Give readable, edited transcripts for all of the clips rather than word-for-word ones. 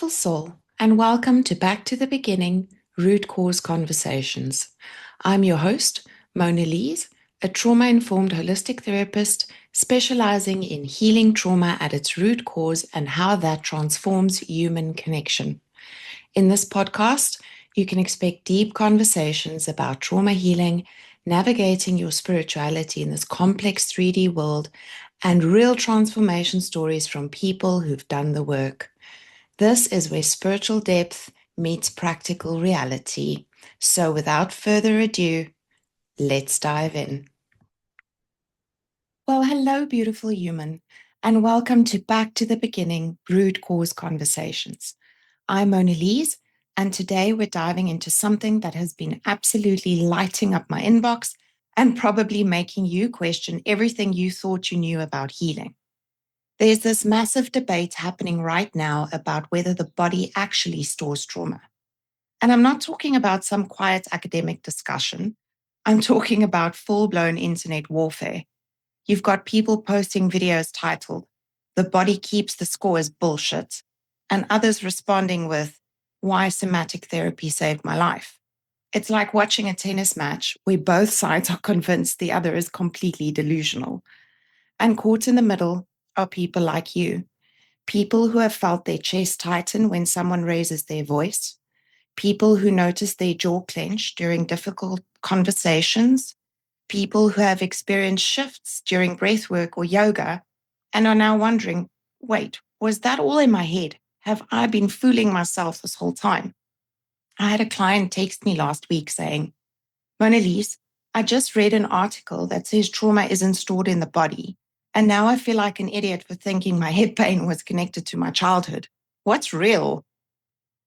beautiful soul, and welcome to Back to the Beginning Root Cause Conversations. I'm your host, Mona-Lize, a trauma informed holistic therapist specializing in healing trauma at its root cause and how that transforms human connection. In this podcast, you can expect deep conversations about trauma healing, navigating your spirituality in this complex 3D world, and real transformation stories from people who've done the work. This is where spiritual depth meets practical reality. So, without further ado, let's dive in. Well, hello, beautiful human, and welcome to Back to the Beginning Root Cause Conversations. I'm Mona-Lize, and today we're diving into something that has been absolutely lighting up my inbox and probably making you question everything you thought you knew about healing. There's this massive debate happening right now about whether the body actually stores trauma. And I'm not talking about some quiet academic discussion. I'm talking about full-blown internet warfare. You've got people posting videos titled, "The Body Keeps the Score" is bullshit, and others responding with, "Why somatic therapy saved my life." It's like watching a tennis match where both sides are convinced the other is completely delusional. And caught in the middle are people like you, people who have felt their chest tighten when someone raises their voice, people who notice their jaw clench during difficult conversations, people who have experienced shifts during breathwork or yoga and are now wondering, wait, was that all in my head? Have I been fooling myself this whole time? I had a client text me last week saying, "Mona-Lize, I just read an article that says trauma isn't stored in the body, and now I feel like an idiot for thinking my hip pain was connected to my childhood. What's real?"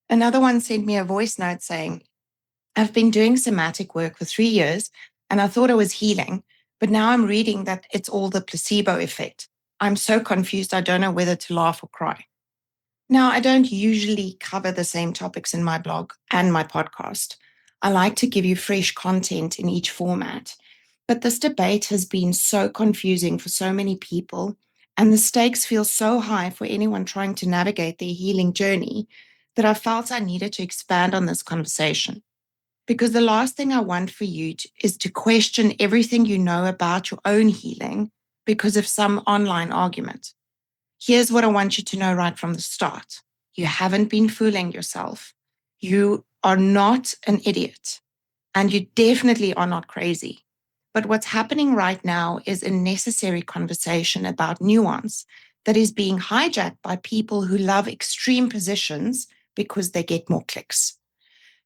Another one sent me a voice note saying, "I've been doing somatic work for 3 years, and I thought I was healing, but now I'm reading that it's all the placebo effect. I'm so confused I don't know whether to laugh or cry." Now, I don't usually cover the same topics in my blog and my podcast. I like to give you fresh content in each format. But this debate has been so confusing for so many people, and the stakes feel so high for anyone trying to navigate their healing journey that I felt I needed to expand on this conversation. Because the last thing I want for you is to question everything you know about your own healing because of some online argument. Here's what I want you to know right from the start. You haven't been fooling yourself. You are not an idiot, and you definitely are not crazy. But what's happening right now is a necessary conversation about nuance that is being hijacked by people who love extreme positions because they get more clicks.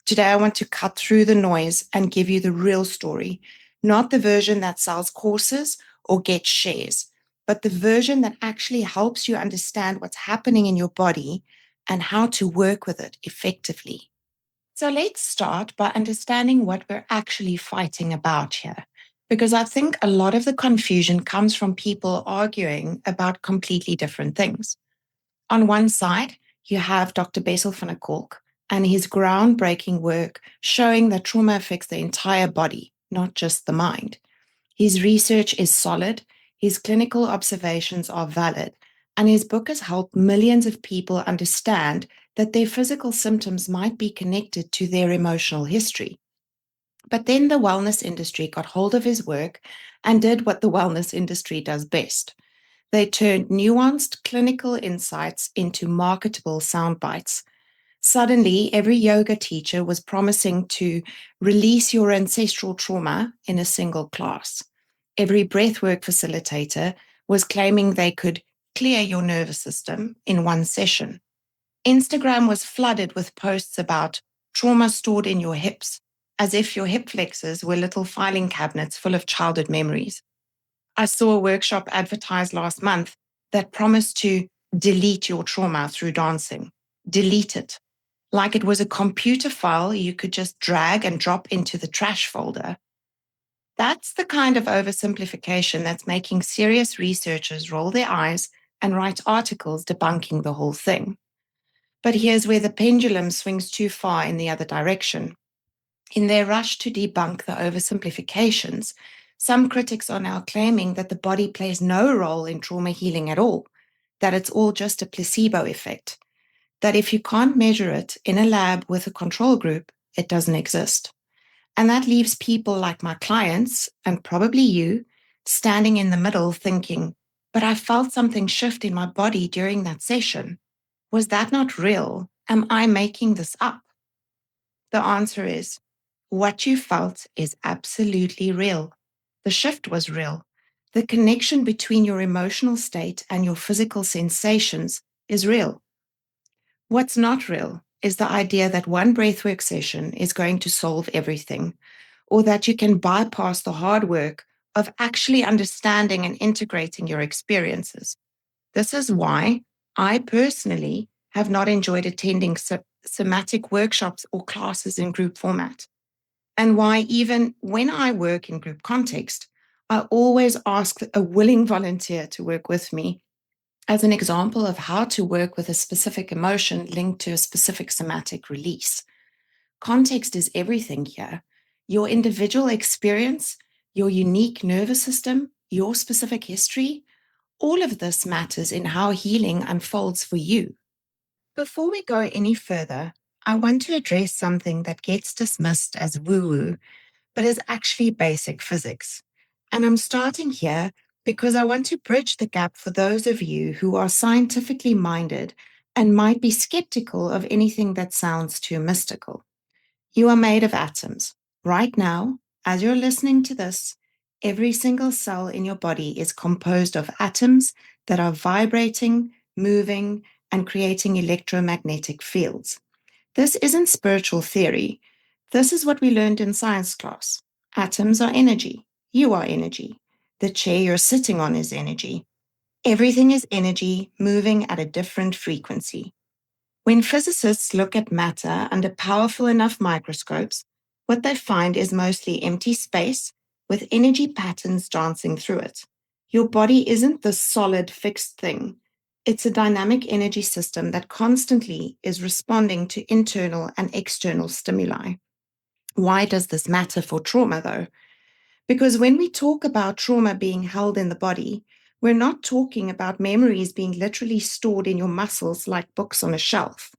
Today, I want to cut through the noise and give you the real story, not the version that sells courses or gets shares, but the version that actually helps you understand what's happening in your body and how to work with it effectively. So let's start by understanding what we're actually fighting about here, because I think a lot of the confusion comes from people arguing about completely different things. On one side, you have Dr. Bessel van der Kolk and his groundbreaking work showing that trauma affects the entire body, not just the mind. His research is solid, his clinical observations are valid, and his book has helped millions of people understand that their physical symptoms might be connected to their emotional history. But then the wellness industry got hold of his work and did what the wellness industry does best. They turned nuanced clinical insights into marketable sound bites. Suddenly, every yoga teacher was promising to release your ancestral trauma in a single class. Every breathwork facilitator was claiming they could clear your nervous system in one session. Instagram was flooded with posts about trauma stored in your hips, as if your hip flexors were little filing cabinets full of childhood memories. I saw a workshop advertised last month that promised to delete your trauma through dancing. Delete it. Like it was a computer file you could just drag and drop into the trash folder. That's the kind of oversimplification that's making serious researchers roll their eyes and write articles debunking the whole thing. But here's where the pendulum swings too far in the other direction. In their rush to debunk the oversimplifications, some critics are now claiming that the body plays no role in trauma healing at all, that it's all just a placebo effect. that if you can't measure it in a lab with a control group, it doesn't exist. And that leaves people like my clients, and probably you, standing in the middle thinking, but I felt something shift in my body during that session. Was that not real? Am I making this up? The answer is what you felt is absolutely real. The shift was real. The connection between your emotional state and your physical sensations is real. What's not real is the idea that one breathwork session is going to solve everything, or that you can bypass the hard work of actually understanding and integrating your experiences. This is why I personally have not enjoyed attending somatic workshops or classes in group format, and why even when I work in group context, I always ask a willing volunteer to work with me as an example of how to work with a specific emotion linked to a specific somatic release. Context is everything here. Your individual experience, your unique nervous system, your specific history, all of this matters in how healing unfolds for you. Before we go any further, I want to address something that gets dismissed as woo-woo, but is actually basic physics. And I'm starting here because I want to bridge the gap for those of you who are scientifically minded and might be skeptical of anything that sounds too mystical. You are made of atoms. Right now, as you're listening to this, every single cell in your body is composed of atoms that are vibrating, moving, and creating electromagnetic fields. This isn't spiritual theory. This is what we learned in science class. Atoms are energy. You are energy. The chair you're sitting on is energy. Everything is energy moving at a different frequency. When physicists look at matter under powerful enough microscopes, what they find is mostly empty space with energy patterns dancing through it. Your body isn't this solid, fixed thing. It's a dynamic energy system that constantly is responding to internal and external stimuli. Why does this matter for trauma, though? Because when we talk about trauma being held in the body, we're not talking about memories being literally stored in your muscles like books on a shelf.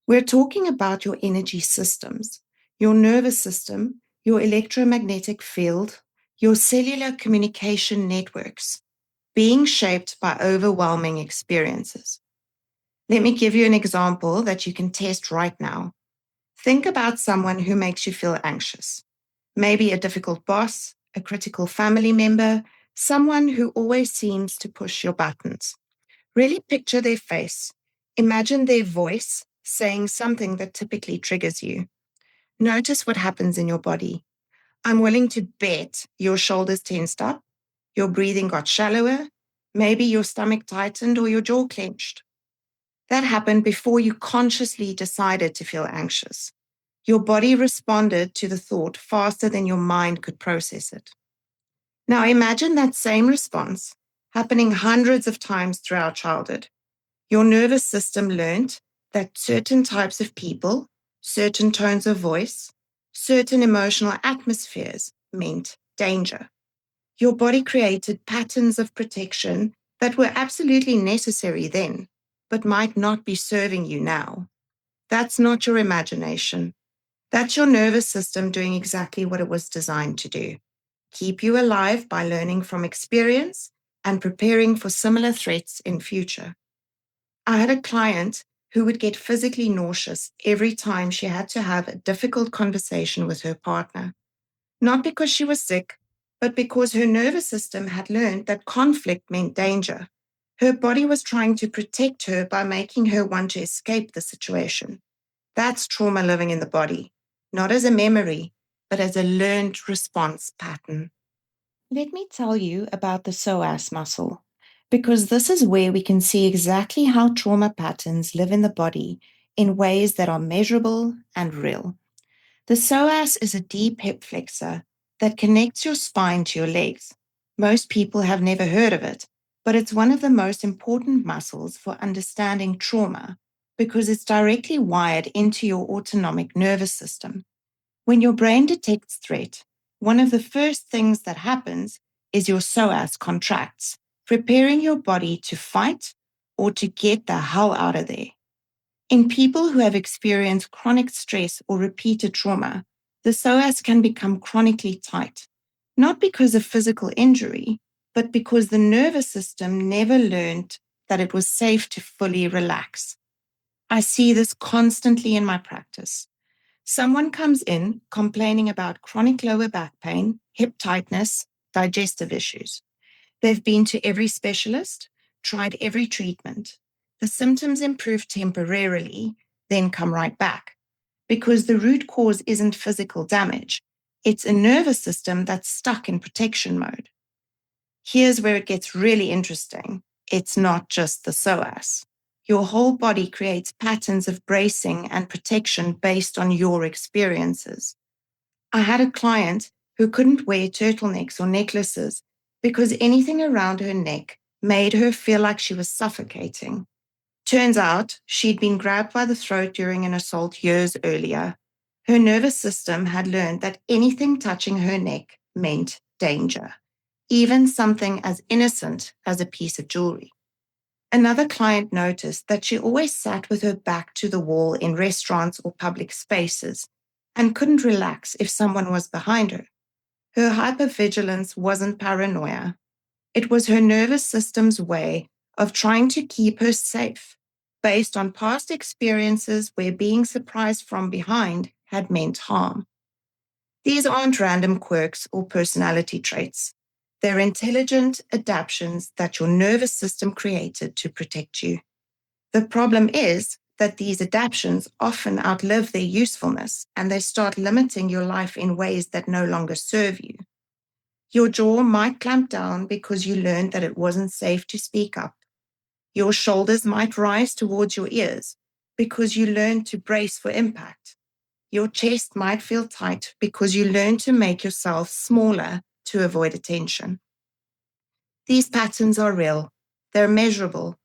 We're talking about your energy systems, your nervous system, your electromagnetic field, your cellular communication networks being shaped by overwhelming experiences. Let me give you an example that you can test right now. Think about someone who makes you feel anxious. Maybe a difficult boss, a critical family member, someone who always seems to push your buttons. Really picture their face. Imagine their voice saying something that typically triggers you. Notice what happens in your body. I'm willing to bet your shoulders tensed up, your breathing got shallower, maybe your stomach tightened or your jaw clenched. That happened before you consciously decided to feel anxious. Your body responded to the thought faster than your mind could process it. Now imagine that same response happening hundreds of times throughout childhood. Your nervous system learned that certain types of people, certain tones of voice, certain emotional atmospheres meant danger. Your body created patterns of protection that were absolutely necessary then, but might not be serving you now. That's not your imagination. That's your nervous system doing exactly what it was designed to do. Keep you alive by learning from experience and preparing for similar threats in future. I had a client who would get physically nauseous every time she had to have a difficult conversation with her partner. Not because she was sick, but because her nervous system had learned that conflict meant danger. Her body was trying to protect her by making her want to escape the situation. That's trauma living in the body, not as a memory, but as a learned response pattern. Let me tell you about the psoas muscle, because this is where we can see exactly how trauma patterns live in the body in ways that are measurable and real. The psoas is a deep hip flexor that connects your spine to your legs. Most people have never heard of it, but it's one of the most important muscles for understanding trauma because it's directly wired into your autonomic nervous system. When your brain detects threat, one of the first things that happens is your psoas contracts, preparing your body to fight or to get the hell out of there. In people who have experienced chronic stress or repeated trauma, the psoas can become chronically tight, not because of physical injury, but because the nervous system never learned that it was safe to fully relax. I see this constantly in my practice. Someone comes in complaining about chronic lower back pain, hip tightness, digestive issues. They've been to every specialist, tried every treatment. The symptoms improve temporarily, then come right back because the root cause isn't physical damage. It's a nervous system that's stuck in protection mode. Here's where it gets really interesting. It's not just the psoas. Your whole body creates patterns of bracing and protection based on your experiences. I had a client who couldn't wear turtlenecks or necklaces because anything around her neck made her feel like she was suffocating. Turns out she'd been grabbed by the throat during an assault years earlier. Her nervous system had learned that anything touching her neck meant danger, even something as innocent as a piece of jewelry. Another client noticed that she always sat with her back to the wall in restaurants or public spaces and couldn't relax if someone was behind her. Her hypervigilance wasn't paranoia. It was her nervous system's way of trying to keep her safe based on past experiences where being surprised from behind had meant harm. These aren't random quirks or personality traits. They're intelligent adaptations that your nervous system created to protect you. The problem is that these adaptations often outlive their usefulness and they start limiting your life in ways that no longer serve you. Your jaw might clamp down because you learned that it wasn't safe to speak up. Your shoulders might rise towards your ears because you learned to brace for impact. Your chest might feel tight because you learned to make yourself smaller to avoid attention. These patterns are real. They're measurable.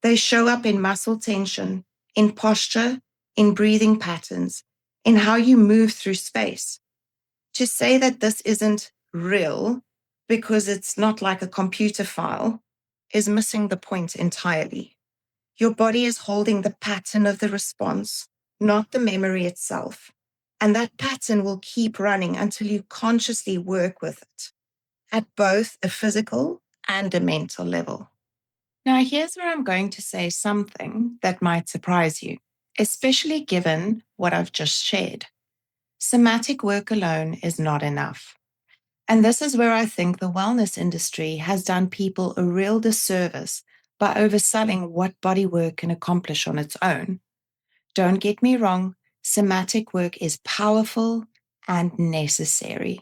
They show up in muscle tension, in posture, in breathing patterns, in how you move through space. To say that this isn't real because it's not like a computer file is missing the point entirely. Your body is holding the pattern of the response, not the memory itself. And that pattern will keep running until you consciously work with it at both a physical and a mental level. Now, here's where I'm going to say something that might surprise you, especially given what I've just shared. Somatic work alone is not enough. And this is where I think the wellness industry has done people a real disservice by overselling what body work can accomplish on its own. Don't get me wrong, somatic work is powerful and necessary.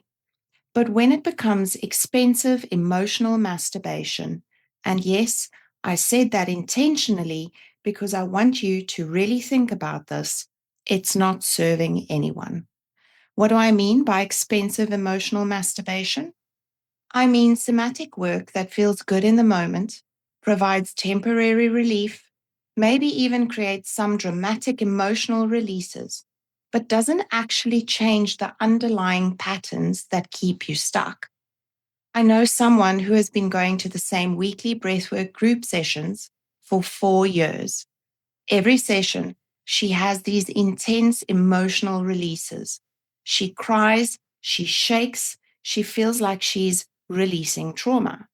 But when it becomes expensive emotional masturbation, and yes, I said that intentionally because I want you to really think about this, it's not serving anyone. What do I mean by expensive emotional masturbation? I mean somatic work that feels good in the moment, provides temporary relief, maybe even creates some dramatic emotional releases, but doesn't actually change the underlying patterns that keep you stuck. I know someone who has been going to the same weekly breathwork group sessions for 4 years. Every session, she has these intense emotional releases. She cries, she shakes, she feels like she's releasing trauma.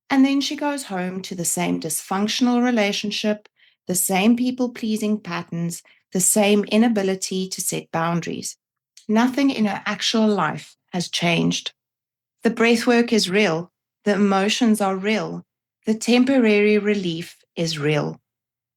And then she goes home to the same dysfunctional relationship, the same people-pleasing patterns, the same inability to set boundaries. Nothing in her actual life has changed. The breathwork is real. The emotions are real. The temporary relief is real.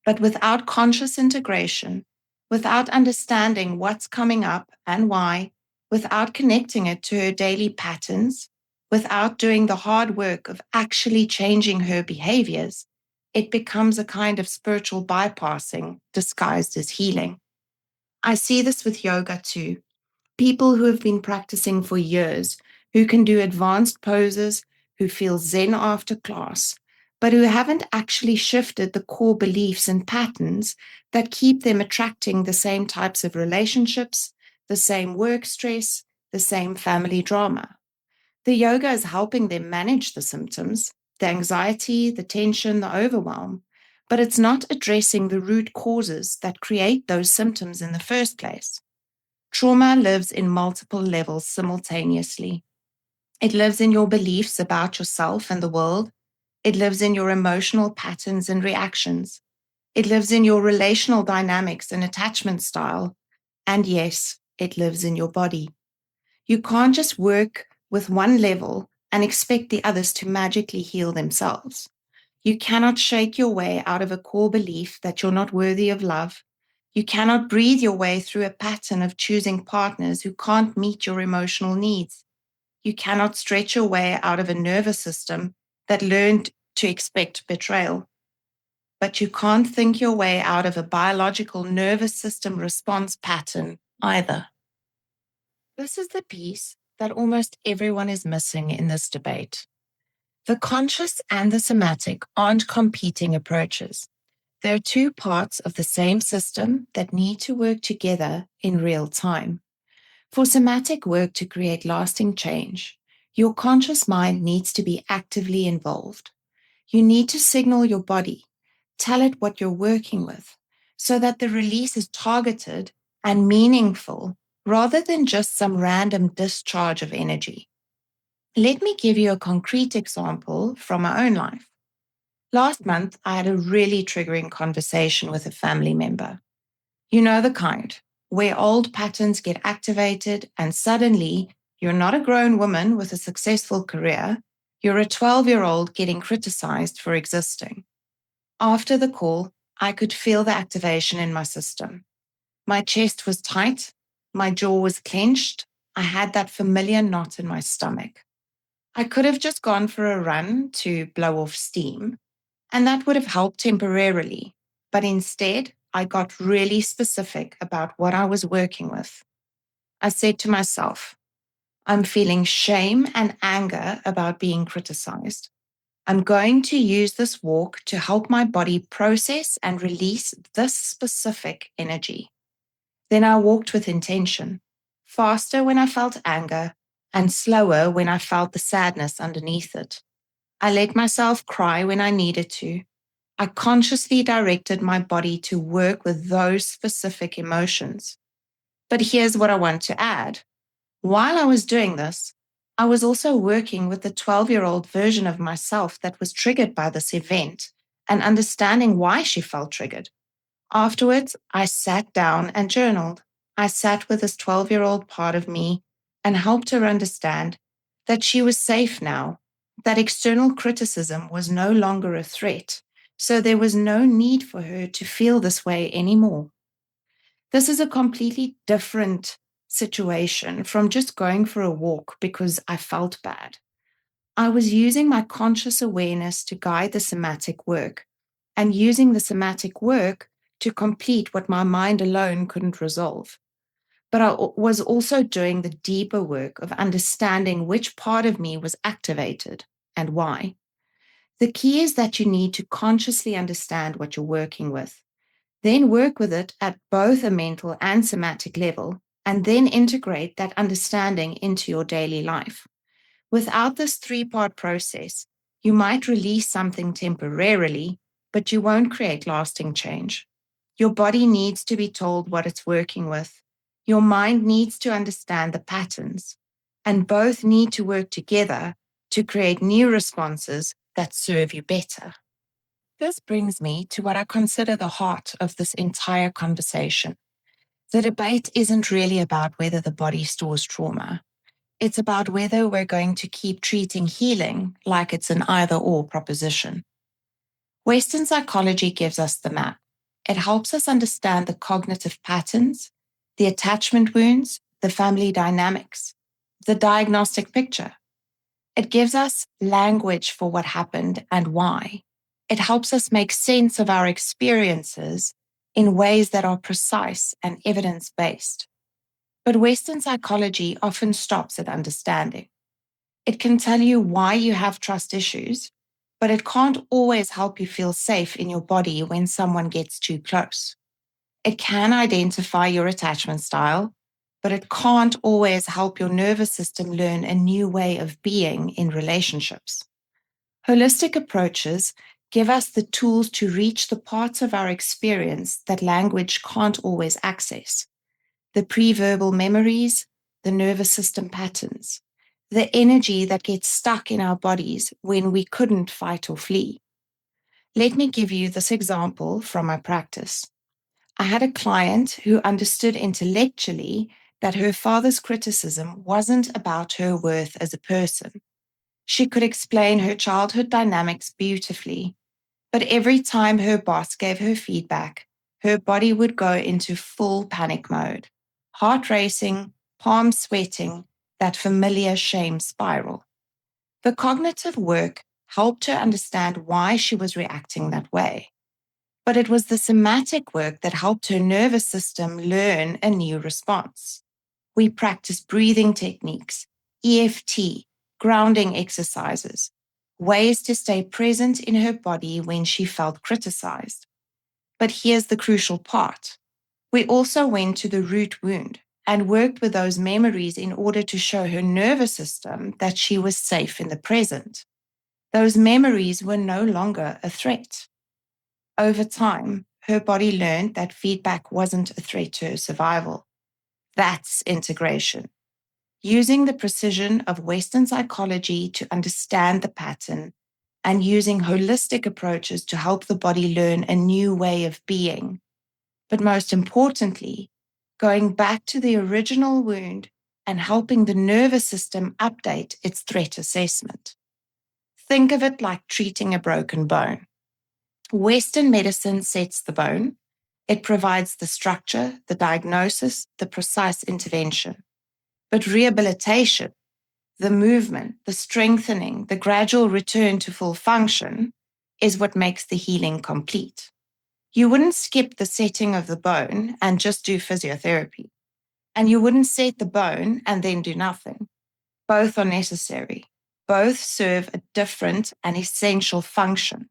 But without conscious integration, without understanding what's coming up and why, without connecting it to her daily patterns, without doing the hard work of actually changing her behaviors, it becomes a kind of spiritual bypassing disguised as healing. I see this with yoga too. People who have been practicing for years, who can do advanced poses, who feel zen after class, but who haven't actually shifted the core beliefs and patterns that keep them attracting the same types of relationships, the same work stress, the same family drama. The yoga is helping them manage the symptoms, the anxiety, the tension, the overwhelm, but it's not addressing the root causes that create those symptoms in the first place. Trauma lives in multiple levels simultaneously. It lives in your beliefs about yourself and the world. It lives in your emotional patterns and reactions. It lives in your relational dynamics and attachment style. And yes, it lives in your body. You can't just work with one level and expect the others to magically heal themselves. You cannot shake your way out of a core belief that you're not worthy of love. You cannot breathe your way through a pattern of choosing partners who can't meet your emotional needs. You cannot stretch your way out of a nervous system that learned to expect betrayal. But you can't think your way out of a biological nervous system response pattern either. This is the piece that almost everyone is missing in this debate. The conscious and the somatic aren't competing approaches. They're two parts of the same system that need to work together in real time. For somatic work to create lasting change, your conscious mind needs to be actively involved. You need to signal your body, tell it what you're working with, so that the release is targeted and meaningful rather than just some random discharge of energy. Let me give you a concrete example from my own life. Last month, I had a really triggering conversation with a family member. You know the kind, where old patterns get activated and suddenly you're not a grown woman with a successful career, you're a 12-year-old getting criticized for existing. After the call, I could feel the activation in my system. My chest was tight, my jaw was clenched, I had that familiar knot in my stomach. I could have just gone for a run to blow off steam, and that would have helped temporarily. But instead, I got really specific about what I was working with. I said to myself, I'm feeling shame and anger about being criticized. I'm going to use this walk to help my body process and release this specific energy. Then I walked with intention, faster when I felt anger and slower when I felt the sadness underneath it. I let myself cry when I needed to. I consciously directed my body to work with those specific emotions. But here's what I want to add. While I was doing this, I was also working with the 12-year-old version of myself that was triggered by this event and understanding why she felt triggered. Afterwards, I sat down and journaled. I sat with this 12-year-old part of me and helped her understand that she was safe now, that external criticism was no longer a threat, so there was no need for her to feel this way anymore. This is a completely different situation from just going for a walk because I felt bad. I was using my conscious awareness to guide the somatic work and using the somatic work to complete what my mind alone couldn't resolve. But I was also doing the deeper work of understanding which part of me was activated and why. The key is that you need to consciously understand what you're working with, then work with it at both a mental and somatic level, and then integrate that understanding into your daily life. Without this three-part process, you might release something temporarily, but you won't create lasting change. Your body needs to be told what it's working with. Your mind needs to understand the patterns, and both need to work together to create new responses that serve you better. This brings me to what I consider the heart of this entire conversation. The debate isn't really about whether the body stores trauma. It's about whether we're going to keep treating healing like it's an either-or proposition. Western psychology gives us the map. It helps us understand the cognitive patterns, the attachment wounds, the family dynamics, the diagnostic picture. It gives us language for what happened and why. It helps us make sense of our experiences in ways that are precise and evidence-based. But Western psychology often stops at understanding. It can tell you why you have trust issues, but it can't always help you feel safe in your body when someone gets too close. It can identify your attachment style, but it can't always help your nervous system learn a new way of being in relationships. Holistic approaches give us the tools to reach the parts of our experience that language can't always access. The pre-verbal memories, the nervous system patterns, the energy that gets stuck in our bodies when we couldn't fight or flee. Let me give you this example from my practice. I had a client who understood intellectually that her father's criticism wasn't about her worth as a person. She could explain her childhood dynamics beautifully, but every time her boss gave her feedback, her body would go into full panic mode, heart racing, palms sweating, that familiar shame spiral. The cognitive work helped her understand why she was reacting that way. But it was the somatic work that helped her nervous system learn a new response. We practiced breathing techniques, EFT, grounding exercises, ways to stay present in her body when she felt criticized. But here's the crucial part. We also went to the root wound and worked with those memories in order to show her nervous system that she was safe in the present. Those memories were no longer a threat. Over time, her body learned that feedback wasn't a threat to her survival. That's integration. Using the precision of Western psychology to understand the pattern and using holistic approaches to help the body learn a new way of being. But most importantly, going back to the original wound and helping the nervous system update its threat assessment. Think of it like treating a broken bone. Western medicine sets the bone. It provides the structure, the diagnosis, the precise intervention. But rehabilitation, the movement, the strengthening, the gradual return to full function is what makes the healing complete. You wouldn't skip the setting of the bone and just do physiotherapy. And you wouldn't set the bone and then do nothing. Both are necessary. Both serve a different and essential function.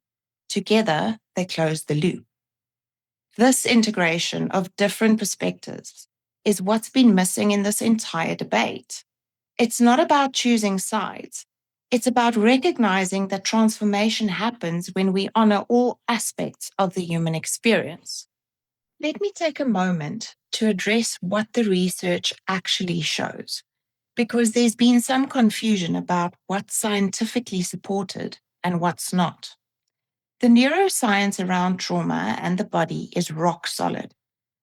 Together, they close the loop. This integration of different perspectives is what's been missing in this entire debate. It's not about choosing sides. It's about recognizing that transformation happens when we honor all aspects of the human experience. Let me take a moment to address what the research actually shows, because there's been some confusion about what's scientifically supported and what's not. The neuroscience around trauma and the body is rock solid.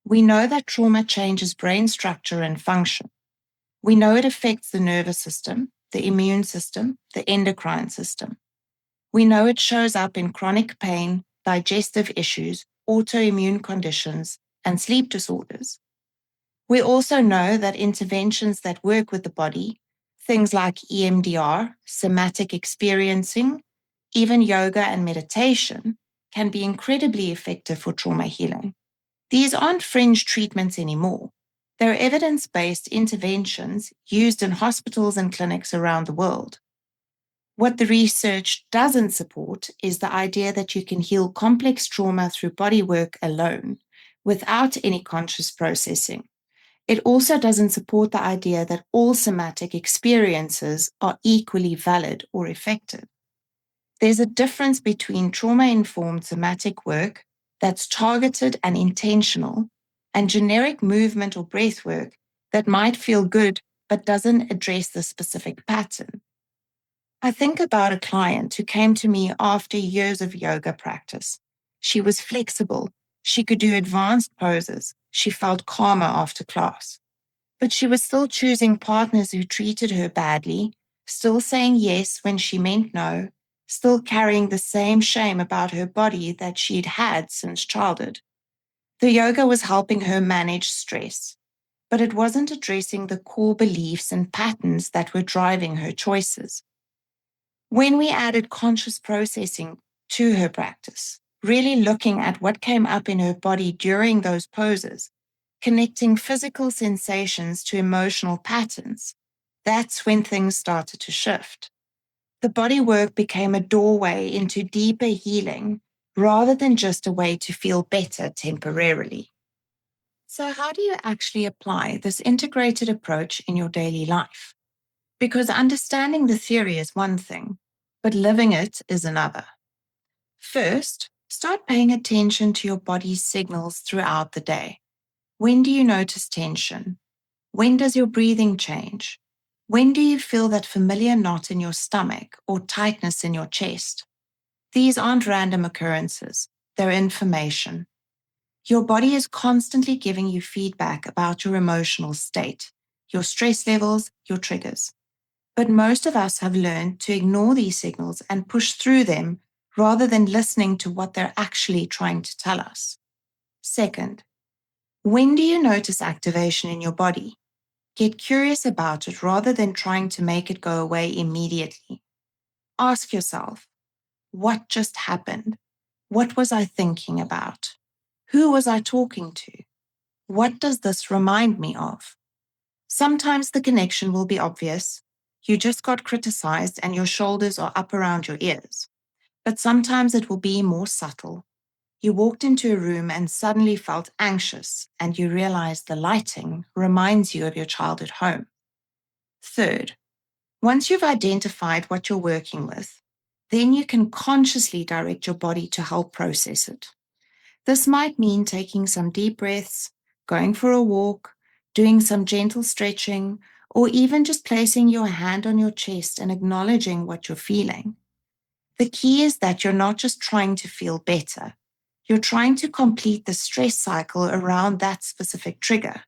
We know that trauma changes brain structure and function. We know it affects the nervous system, the immune system, the endocrine system. We know it shows up in chronic pain, digestive issues, autoimmune conditions, and sleep disorders. We also know that interventions that work with the body, things like EMDR, somatic experiencing, even yoga and meditation, can be incredibly effective for trauma healing. These aren't fringe treatments anymore. They're evidence-based interventions used in hospitals and clinics around the world. What the research doesn't support is the idea that you can heal complex trauma through body work alone, without any conscious processing. It also doesn't support the idea that all somatic experiences are equally valid or effective. There's a difference between trauma-informed somatic work that's targeted and intentional, and generic movement or breath work that might feel good but doesn't address the specific pattern. I think about a client who came to me after years of yoga practice. She was flexible. She could do advanced poses. She felt calmer after class. But she was still choosing partners who treated her badly, still saying yes when she meant no, still carrying the same shame about her body that she'd had since childhood. The yoga was helping her manage stress, but it wasn't addressing the core beliefs and patterns that were driving her choices. When we added conscious processing to her practice, really looking at what came up in her body during those poses, connecting physical sensations to emotional patterns, that's when things started to shift. The body work became a doorway into deeper healing rather than just a way to feel better temporarily. So, how do you actually apply this integrated approach in your daily life? Because understanding the theory is one thing, but living it is another. First, start paying attention to your body's signals throughout the day. When do you notice tension? When does your breathing change? When do you feel that familiar knot in your stomach or tightness in your chest? These aren't random occurrences, they're information. Your body is constantly giving you feedback about your emotional state, your stress levels, your triggers. But most of us have learned to ignore these signals and push through them rather than listening to what they're actually trying to tell us. Second, when do you notice activation in your body? Get curious about it rather than trying to make it go away immediately. Ask yourself, what just happened? What was I thinking about? Who was I talking to? What does this remind me of? Sometimes the connection will be obvious. You just got criticized and your shoulders are up around your ears. But sometimes it will be more subtle. You walked into a room and suddenly felt anxious, and you realized the lighting reminds you of your childhood home. Third, once you've identified what you're working with, then you can consciously direct your body to help process it. This might mean taking some deep breaths, going for a walk, doing some gentle stretching, or even just placing your hand on your chest and acknowledging what you're feeling. The key is that you're not just trying to feel better. You're trying to complete the stress cycle around that specific trigger.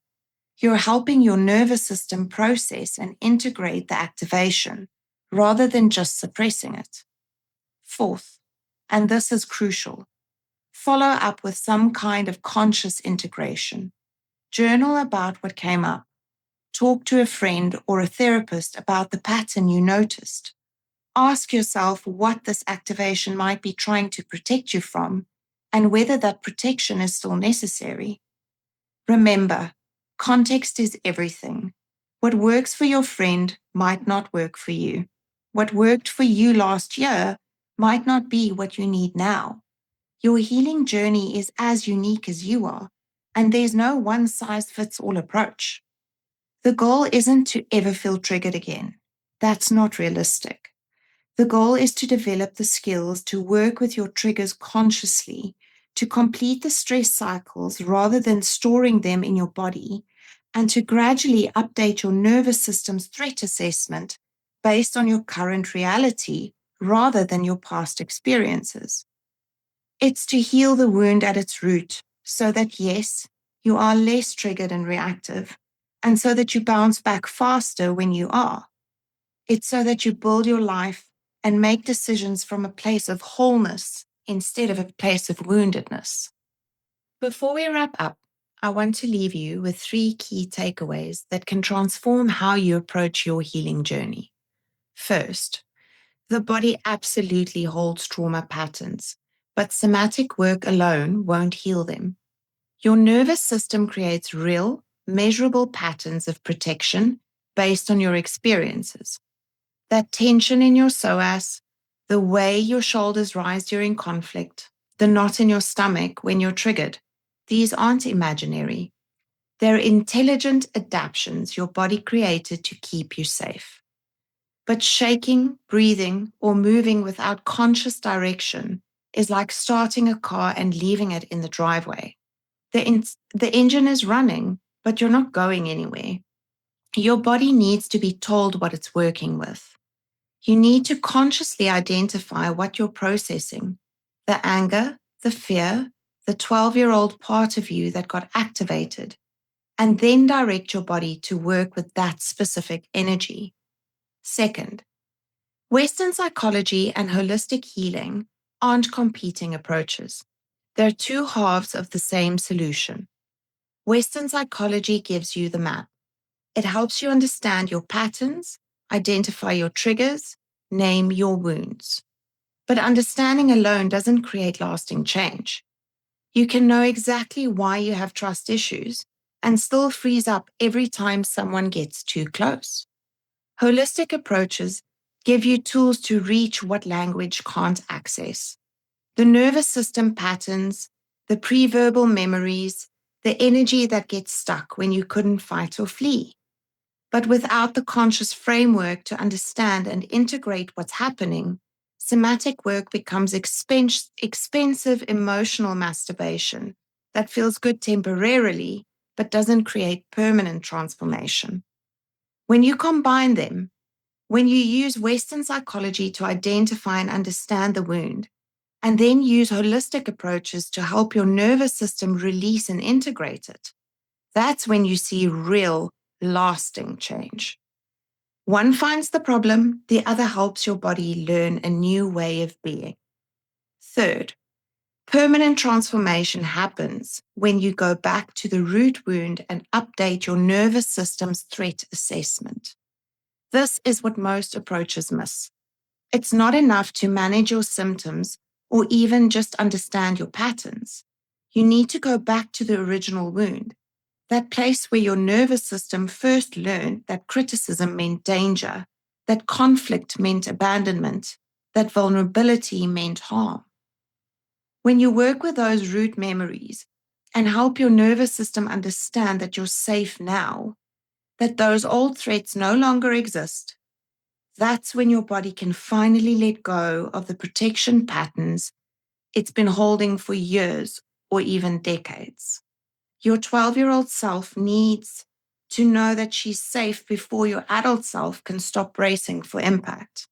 You're helping your nervous system process and integrate the activation rather than just suppressing it. Fourth, and this is crucial, follow up with some kind of conscious integration. Journal about what came up. Talk to a friend or a therapist about the pattern you noticed. Ask yourself what this activation might be trying to protect you from and whether that protection is still necessary. Remember, context is everything. What works for your friend might not work for you. What worked for you last year might not be what you need now. Your healing journey is as unique as you are, and there's no one-size-fits-all approach. The goal isn't to ever feel triggered again. That's not realistic. The goal is to develop the skills to work with your triggers consciously, to complete the stress cycles rather than storing them in your body, and to gradually update your nervous system's threat assessment based on your current reality rather than your past experiences. It's to heal the wound at its root so that, yes, you are less triggered and reactive, and so that you bounce back faster when you are. It's so that you build your life and make decisions from a place of wholeness instead of a place of woundedness. Before we wrap up, I want to leave you with 3 key takeaways that can transform how you approach your healing journey. First, the body absolutely holds trauma patterns, but somatic work alone won't heal them. Your nervous system creates real, measurable patterns of protection based on your experiences. That tension in your psoas, the way your shoulders rise during conflict, the knot in your stomach when you're triggered, these aren't imaginary. They're intelligent adaptations your body created to keep you safe. But shaking, breathing, or moving without conscious direction is like starting a car and leaving it in the driveway. The engine is running, but you're not going anywhere. Your body needs to be told what it's working with. You need to consciously identify what you're processing, the anger, the fear, the 12-year-old part of you that got activated, and then direct your body to work with that specific energy. Second, Western psychology and holistic healing aren't competing approaches. They're 2 halves of the same solution. Western psychology gives you the map. It helps you understand your patterns, identify your triggers, name your wounds. But understanding alone doesn't create lasting change. You can know exactly why you have trust issues and still freeze up every time someone gets too close. Holistic approaches give you tools to reach what language can't access. The nervous system patterns, the pre-verbal memories, the energy that gets stuck when you couldn't fight or flee. But without the conscious framework to understand and integrate what's happening, somatic work becomes expensive emotional masturbation that feels good temporarily, but doesn't create permanent transformation. When you combine them, when you use Western psychology to identify and understand the wound, and then use holistic approaches to help your nervous system release and integrate it, that's when you see real, lasting change. One finds the problem, the other helps your body learn a new way of being. Third, permanent transformation happens when you go back to the root wound and update your nervous system's threat assessment. This is what most approaches miss. It's not enough to manage your symptoms or even just understand your patterns. You need to go back to the original wound, that place where your nervous system first learned that criticism meant danger, that conflict meant abandonment, that vulnerability meant harm. When you work with those root memories and help your nervous system understand that you're safe now, that those old threats no longer exist, that's when your body can finally let go of the protection patterns it's been holding for years or even decades. Your 12-year-old self needs to know that she's safe before your adult self can stop bracing for impact.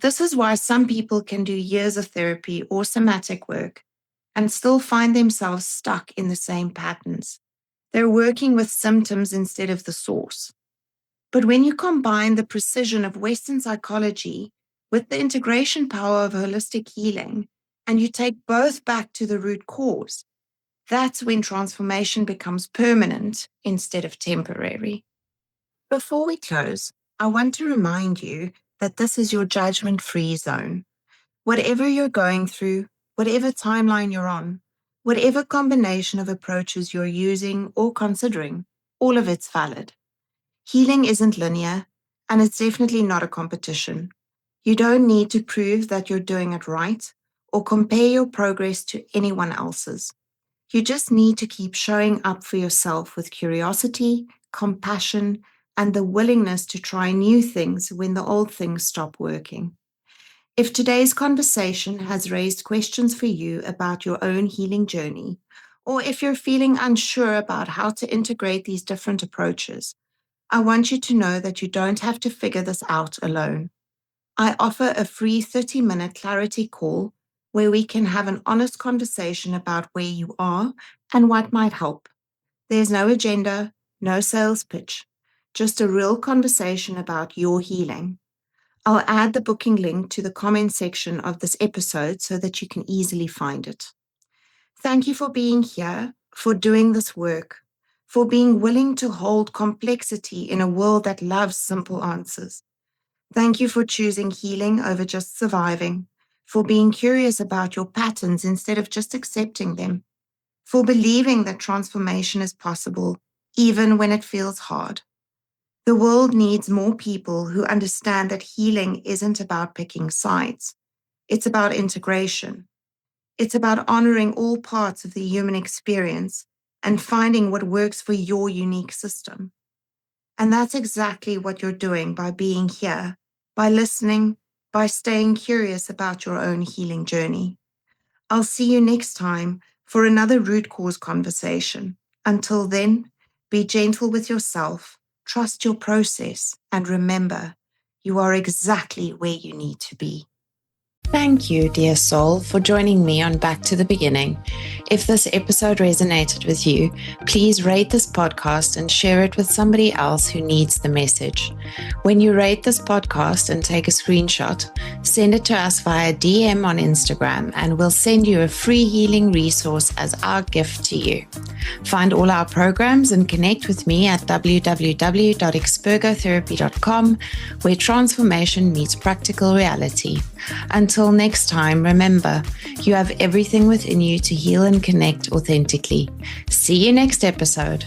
This is why some people can do years of therapy or somatic work and still find themselves stuck in the same patterns. They're working with symptoms instead of the source. But when you combine the precision of Western psychology with the integration power of holistic healing, and you take both back to the root cause, that's when transformation becomes permanent instead of temporary. Before we close, I want to remind you that this is your judgment-free zone. Whatever you're going through, whatever timeline you're on, whatever combination of approaches you're using or considering, all of it's valid. Healing isn't linear, and it's definitely not a competition. You don't need to prove that you're doing it right or compare your progress to anyone else's. You just need to keep showing up for yourself with curiosity, compassion, and the willingness to try new things when the old things stop working. If today's conversation has raised questions for you about your own healing journey, or if you're feeling unsure about how to integrate these different approaches, I want you to know that you don't have to figure this out alone. I offer a free 30-minute clarity call where we can have an honest conversation about where you are and what might help. There's no agenda, no sales pitch, just a real conversation about your healing. I'll add the booking link to the comment section of this episode so that you can easily find it. Thank you for being here, for doing this work, for being willing to hold complexity in a world that loves simple answers. Thank you for choosing healing over just surviving, for being curious about your patterns instead of just accepting them, for believing that transformation is possible, even when it feels hard. The world needs more people who understand that healing isn't about picking sides. It's about integration. It's about honoring all parts of the human experience and finding what works for your unique system. And that's exactly what you're doing by being here, by listening, by staying curious about your own healing journey. I'll see you next time for another root cause conversation. Until then, be gentle with yourself, trust your process, and remember, you are exactly where you need to be. Thank you, dear soul, for joining me on Back to the Beginning. If this episode resonated with you, please rate this podcast and share it with somebody else who needs the message. When you rate this podcast and take a screenshot, send it to us via DM on Instagram and we'll send you a free healing resource as our gift to you. Find all our programs and connect with me at www.expergotherapy.com, where transformation meets practical reality. Until next time, remember, you have everything within you to heal and connect authentically. See you next episode.